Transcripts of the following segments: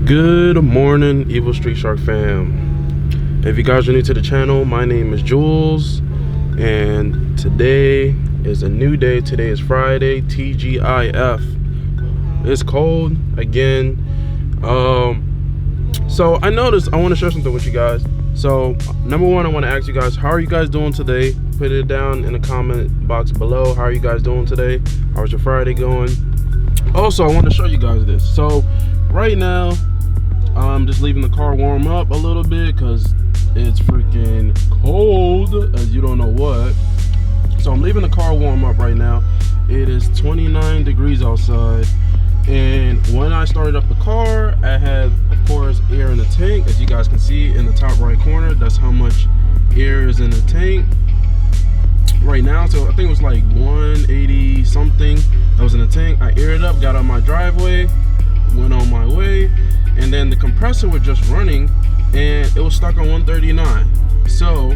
Good morning, Evil Street Shark fam. If you guys are new to the channel, my name is Jules, and today is a new day. Today is Friday, TGIF. It's cold again. So I noticed I want to share something with you guys. So number one, I want to ask you guys, how are you guys doing today? Put it down in the comment box below. How are you guys doing today? How's your Friday going? Also, I want to show you guys this. So right now, I'm just leaving the car warm up a little bit because it's freaking cold as you don't know what. So I'm leaving the car warm up right now. It is 29 degrees outside, and when I started up the car, I had, of course, air in the tank. As you guys can see in the top right corner, that's how much air is in the tank right now. So I think it was like 180 something that was in the tank. I aired it up, got on my driveway, went on my way, and then the compressor was just running and it was stuck on 139. So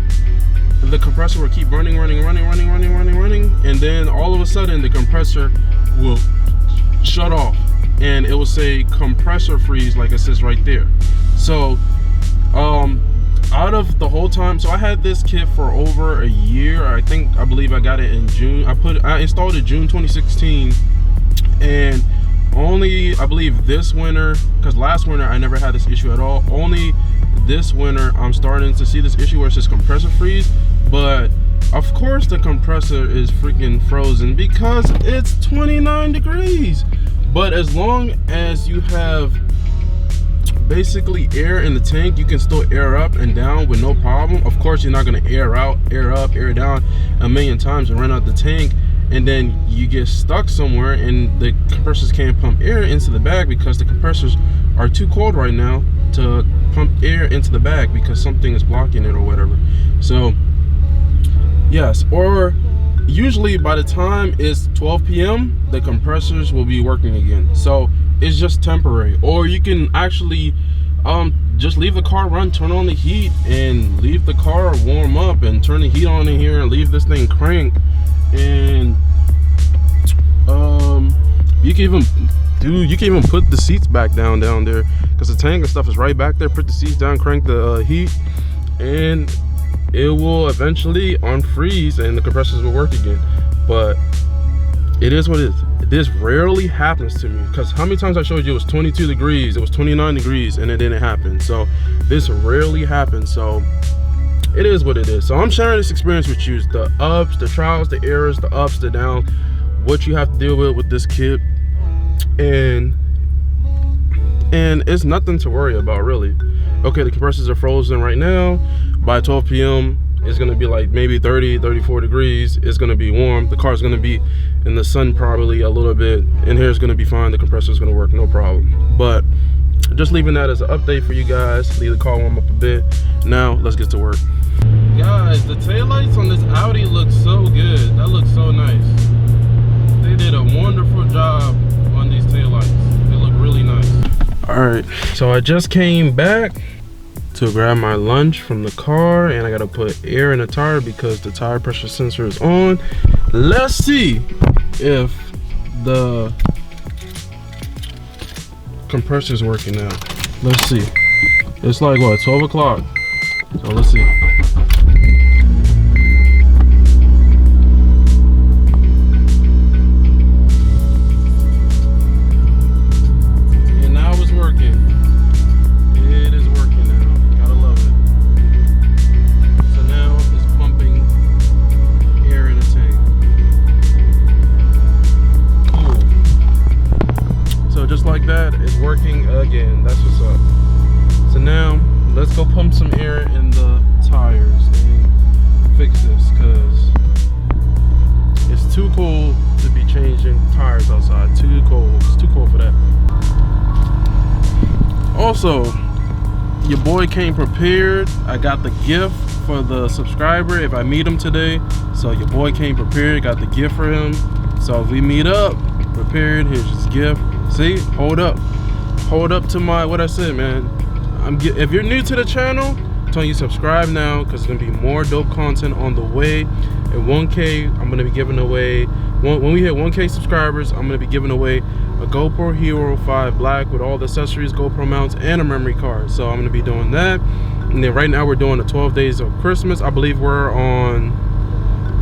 the compressor would keep running, and then all of a sudden the compressor will shut off and it will say compressor freeze, like it says right there. So out of the whole time, so I had this kit for over a year. I believe I got it in June. I installed it June 2016, and only, I believe, this winter, because last winter I never had this issue at all. Only this winter I'm starting to see this issue where it says compressor freeze. But of course the compressor is freaking frozen because it's 29 degrees. But as long as you have basically air in the tank, you can still air up and down with no problem. Of course, you're not going to air out, air up, air down a million times and run out the tank, and then you get stuck somewhere and the compressors can't pump air into the bag because the compressors are too cold right now to pump air into the bag because something is blocking it or whatever. So yes, or usually by the time it's 12 p.m. the compressors will be working again. So it's just temporary. Or you can actually just leave the car run, turn on the heat, and leave the car warm up and turn the heat on in here and leave this thing crank. And you can even put the seats back down there because the tank and stuff is right back there. Put the seats down, crank the heat, and it will eventually unfreeze and the compressors will work again. But it is what it is. This rarely happens to me because how many times I showed you it was 22 degrees, it was 29 degrees, and it didn't happen. So this rarely happens. So it is what it is. So I'm sharing this experience with you, the ups, the trials, the errors, the ups, the downs, what you have to deal with this kit, and it's nothing to worry about really. Okay, the compressors are frozen right now. By 12 p.m. it's gonna be like maybe 30, 34 degrees. It's gonna be warm. The car's gonna be in the sun probably a little bit, and here's gonna be fine. The compressor's gonna work, no problem. But just leaving that as an update for you guys. Leave the car warm up a bit. Now let's get to work. Guys, the taillights on this Audi look so good. That looks so nice. They did a wonderful job on these taillights. They look really nice. All right, so I just came back to grab my lunch from the car, and I gotta put air in the tire because the tire pressure sensor is on. Let's see if the compressor's working now. Let's see. It's like what, 12 o'clock? So let's see. And now it's working. It is working now. Gotta love it. So now it's pumping air in the tank. Cool. So just like that, it's working again. That's what's up. So now let's go pump some air in the tires and fix this, because it's too cold to be changing tires outside. Too cold. It's too cold for that. Also, your boy came prepared. I got the gift for the subscriber if I meet him today. So your boy came prepared, got the gift for him. So if we meet up prepared, here's his gift. See, hold up to my what I said, man. If you're new to the channel, I'm telling you, subscribe now, because there's gonna be more dope content on the way. At 1K, I'm gonna be giving away, when we hit 1K subscribers, I'm gonna be giving away a GoPro Hero 5 Black with all the accessories, GoPro mounts, and a memory card. So I'm gonna be doing that. And then right now we're doing the 12 days of Christmas. I believe we're on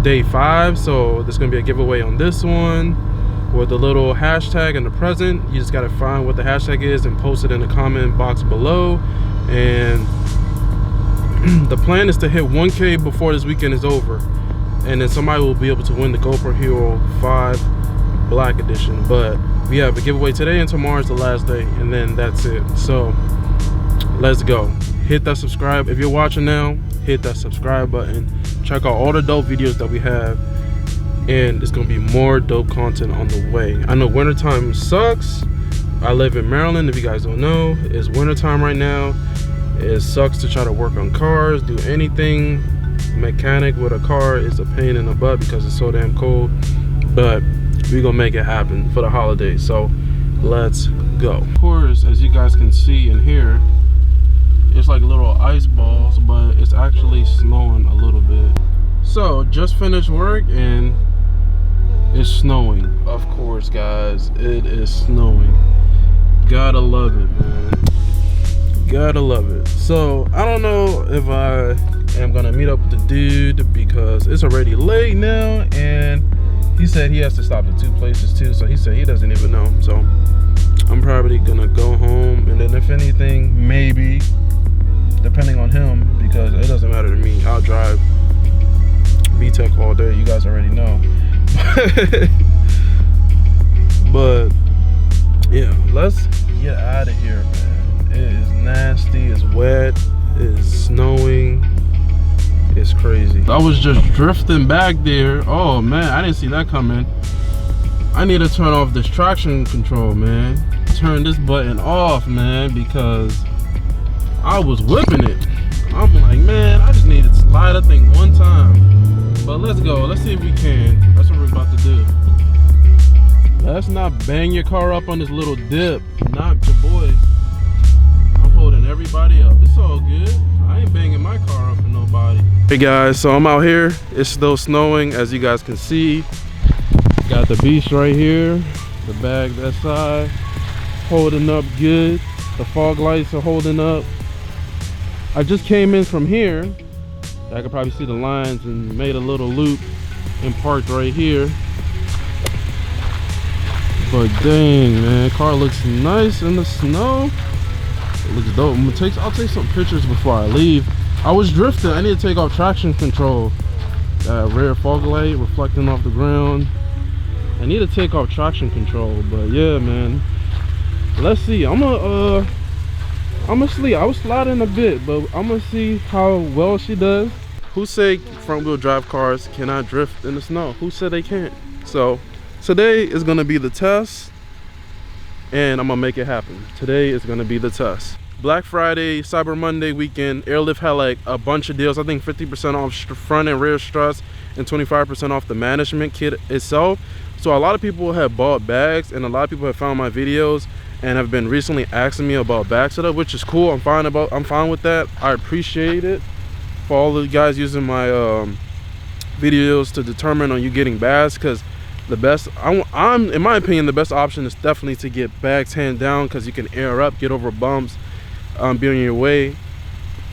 day 5, so there's gonna be a giveaway on this one with a little hashtag and the present. You just gotta find what the hashtag is and post it in the comment box below. And the plan is to hit 1K before this weekend is over, and then somebody will be able to win the GoPro Hero 5 Black Edition. But we have a giveaway today, and tomorrow is the last day, and then that's it. So let's go. Hit that subscribe. If you're watching now, hit that subscribe button. Check out all the dope videos that we have, and it's gonna be more dope content on the way. I know wintertime sucks. I live in Maryland, if you guys don't know. It's wintertime right now. It sucks to try to work on cars, do anything mechanic with a car. Is a pain in the butt because it's so damn cold, but we're gonna make it happen for the holidays. So let's go. Of course, as you guys can see in here, it's like little ice balls, but it's actually snowing a little bit. So just finished work and it's snowing. Of course, guys, it is snowing. Gotta love it, man. Gotta love it. So I don't know if I am gonna meet up with the dude, because it's already late now, and he said he has to stop at 2 places too. So he said he doesn't even know. So I'm probably gonna go home, and then if anything, maybe, depending on him, because it doesn't matter to me, I'll drive VTEC all day. You guys already know. But yeah, let's get out of here, man. It is nasty, it's wet, it's snowing, it's crazy. I was just drifting back there. Oh man, I didn't see that coming. I need to turn off this traction control, man. Turn this button off, man, because I was whipping it. I'm like, man, I just need to slide that thing one time. But let's go, let's see if we can. That's what we're about to do. Let's not bang your car up on this little dip. Not your boy. I'm holding everybody up. It's all good. I ain't banging my car up for nobody. Hey guys, so I'm out here. It's still snowing, as you guys can see. Got the beast right here. The bag that side. Holding up good. The fog lights are holding up. I just came in from here. I could probably see the lines and made a little loop and parked right here. But dang, man, car looks nice in the snow. It looks dope. I'll take some pictures before I leave. I was drifting. I need to take off traction control. That rear fog light reflecting off the ground. I need to take off traction control. But yeah, man, let's see. I'm gonna sleep. I was sliding a bit, but I'm gonna see how well she does. Who say front-wheel drive cars cannot drift in the snow? Who said they can't? So today is gonna be the test, and I'm gonna make it happen. Today is gonna be the test. Black Friday, Cyber Monday weekend, Airlift had like a bunch of deals. I think 50% off front and rear struts and 25% off the management kit itself. So a lot of people have bought bags, and a lot of people have found my videos and have been recently asking me about bag setup, which is cool. I'm fine with that. I appreciate it for all the guys using my videos to determine on you getting bags, because the best, I'm in my opinion, the best option is definitely to get bags hand down, because you can air up, get over bumps, be on your way.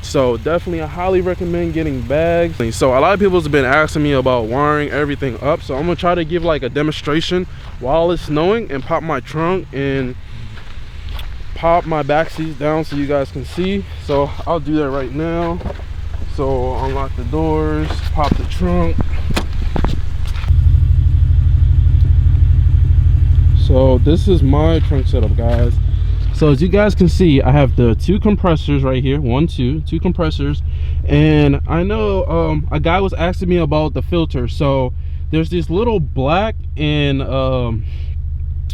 So definitely I highly recommend getting bags. So a lot of people have been asking me about wiring everything up, so I'm gonna try to give like a demonstration while it's snowing, and pop my trunk and pop my back seats down so you guys can see. So I'll do that right now. So unlock the doors, pop the trunk. So this is my trunk setup, guys. So as you guys can see, I have the 2 compressors right here, 2 compressors. And I know a guy was asking me about the filter. So there's these little black and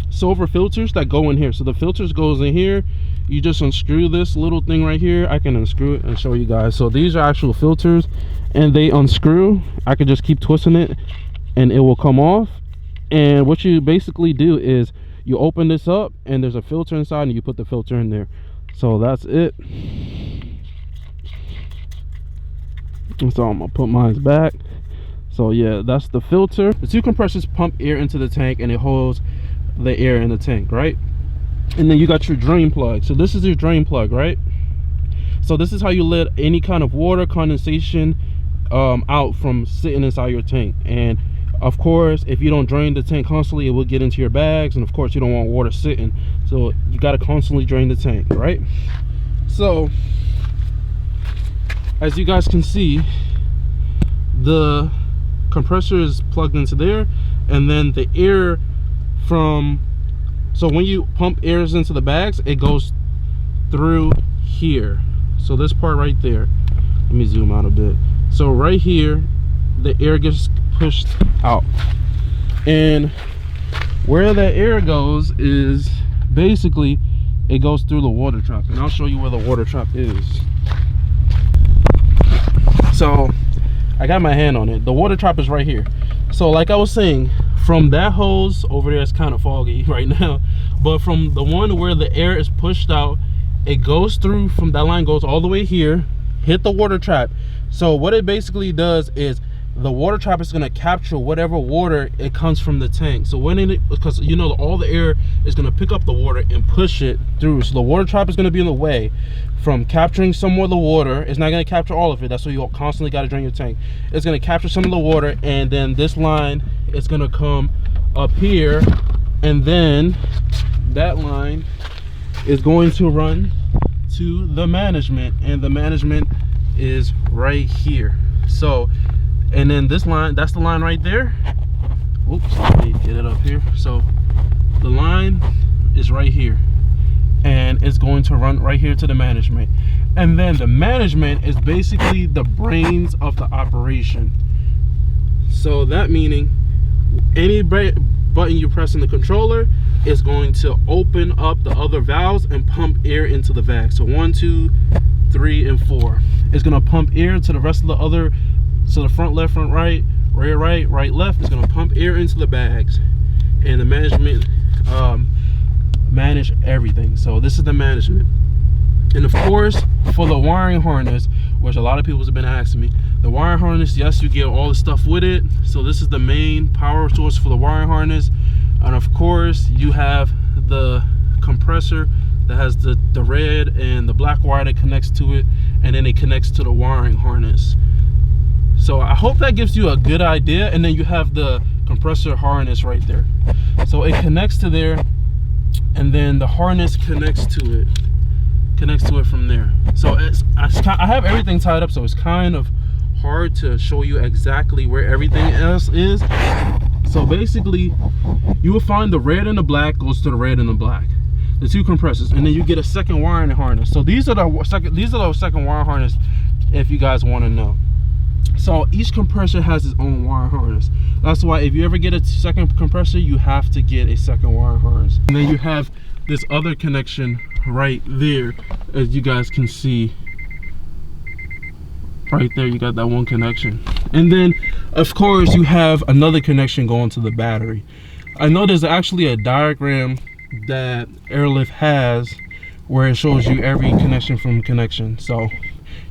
silver filters that go in here. So the filters goes in here. You just unscrew this little thing right here. I can unscrew it and show you guys. So these are actual filters, and they unscrew. I could just keep twisting it and it will come off. And what you basically do is you open this up, and there's a filter inside, and you put the filter in there. So that's it. So I'm gonna put mine back. So yeah, that's the filter. The 2 compressors pump air into the tank, and it holds the air in the tank, right? And then you got your drain plug. So this is your drain plug, right? So this is how you let any kind of water condensation out from sitting inside your tank. And of course, if you don't drain the tank constantly, it will get into your bags, and of course you don't want water sitting, so you got to constantly drain the tank, right? So as you guys can see, the compressor is plugged into there, and then the air from, so when you pump airs into the bags, it goes through here. So this part right there, let me zoom out a bit. So right here, the air gets pushed out, and where that air goes is basically it goes through the water trap, and I'll show you where the water trap is. So I got my hand on it. The water trap is right here. So like I was saying, from that hose over there, it's kind of foggy right now, but from the one where the air is pushed out, it goes through, from that line goes all the way here, hit the water trap. So what it basically does is the water trap is going to capture whatever water it comes from the tank. So when it, because you know all the air is going to pick up the water and push it through, so the water trap is going to be in the way from capturing some more of the water. It's not going to capture all of it. That's why you constantly got to drain your tank. It's going to capture some of the water, and then this line is going to come up here, and then that line is going to run to the management, and the management is right here. So, and then this line, that's the line right there. Oops, let me get it up here. So the line is right here, and it's going to run right here to the management. And then the management is basically the brains of the operation. So that meaning any button you press in the controller is going to open up the other valves and pump air into the bag. So 1, 2, 3, and 4. It's going to pump air to the rest of the other. So the front left, front right, rear right, right left is going to pump air into the bags, and the management manage everything. So this is the management. And of course, for the wiring harness, which a lot of people have been asking me, the wiring harness, yes, you get all the stuff with it. So this is the main power source for the wiring harness. And of course, you have the compressor that has the red and the black wire that connects to it, and then it connects to the wiring harness. So I hope that gives you a good idea. And then you have the compressor harness right there. So it connects to there, and then the harness connects to it from there. So I have everything tied up, so it's kind of hard to show you exactly where everything else is. So basically, you will find the red and the black goes to the red and the black, the 2 compressors, and then you get a second wiring harness. So these are the second wire harness, if you guys want to know. So each compressor has its own wire harness. That's why if you ever get a second compressor, you have to get a second wire harness. And then you have this other connection right there, as you guys can see. Right there, you got that one connection. And then, of course, you have another connection going to the battery. I know there's actually a diagram that Airlift has where it shows you every connection from connection. So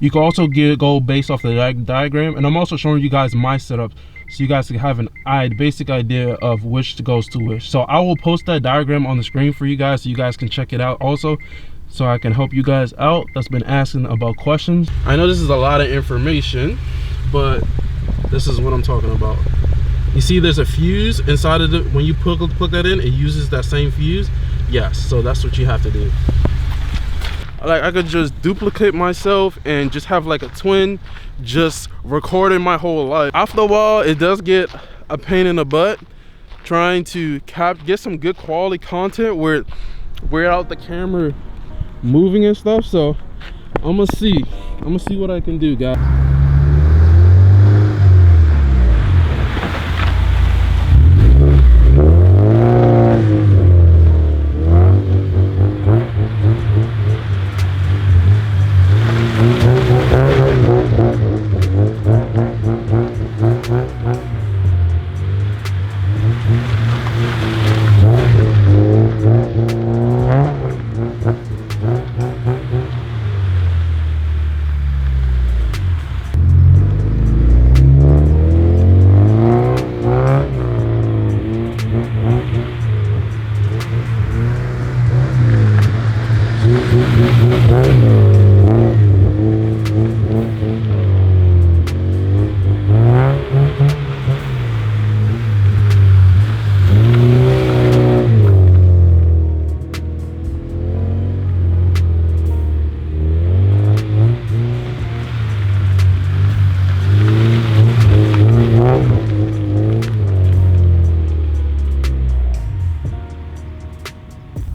you can also go based off the diagram, and I'm also showing you guys my setup so you guys can have an basic idea of which goes to which. So I will post that diagram on the screen for you guys so you guys can check it out also, so I can help you guys out that's been asking about questions. I know this is a lot of information, but this is what I'm talking about. You see there's a fuse inside of it. When you plug that in, it uses that same fuse. Yes, so that's what you have to do. Like, I could just duplicate myself and just have like a twin just recording my whole life. After a while, it does get a pain in the butt trying to get some good quality content without the camera moving and stuff. So I'm gonna see what I can do, guys.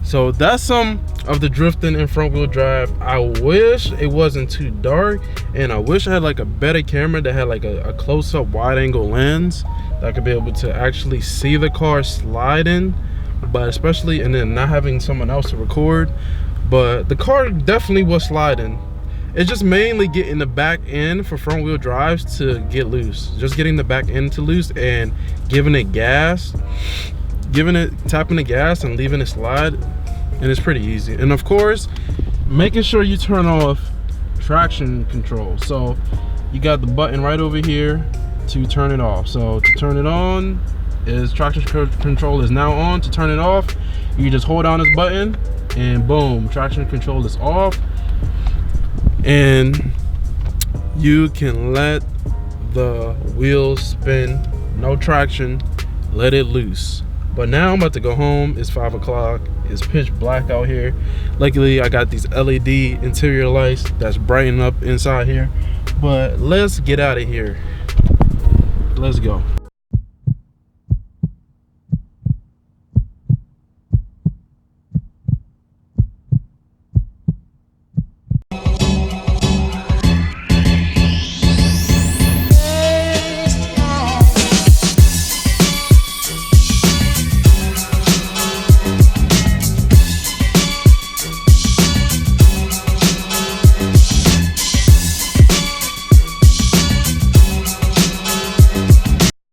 So that's some of the drifting in front wheel drive. I wish it wasn't too dark, and I wish I had like a better camera that had like a close-up wide angle lens that I could be able to actually see the car sliding, but especially, and then not having someone else to record. But the car definitely was sliding. It's just mainly getting the back end for front wheel drives to get loose. Just getting the back end to loose and giving it gas, tapping the gas and leaving it slide. And it's pretty easy. And of course, making sure you turn off traction control. So you got the button right over here to turn it off. So to turn it on is traction control is now on. To turn it off, you just hold down this button and boom, traction control is off. And you can let the wheels spin, no traction, let it loose. But now I'm about to go home. It's 5 o'clock. It's pitch black out here. Luckily, I got these LED interior lights that's brightening up inside here. But let's get out of here. Let's go.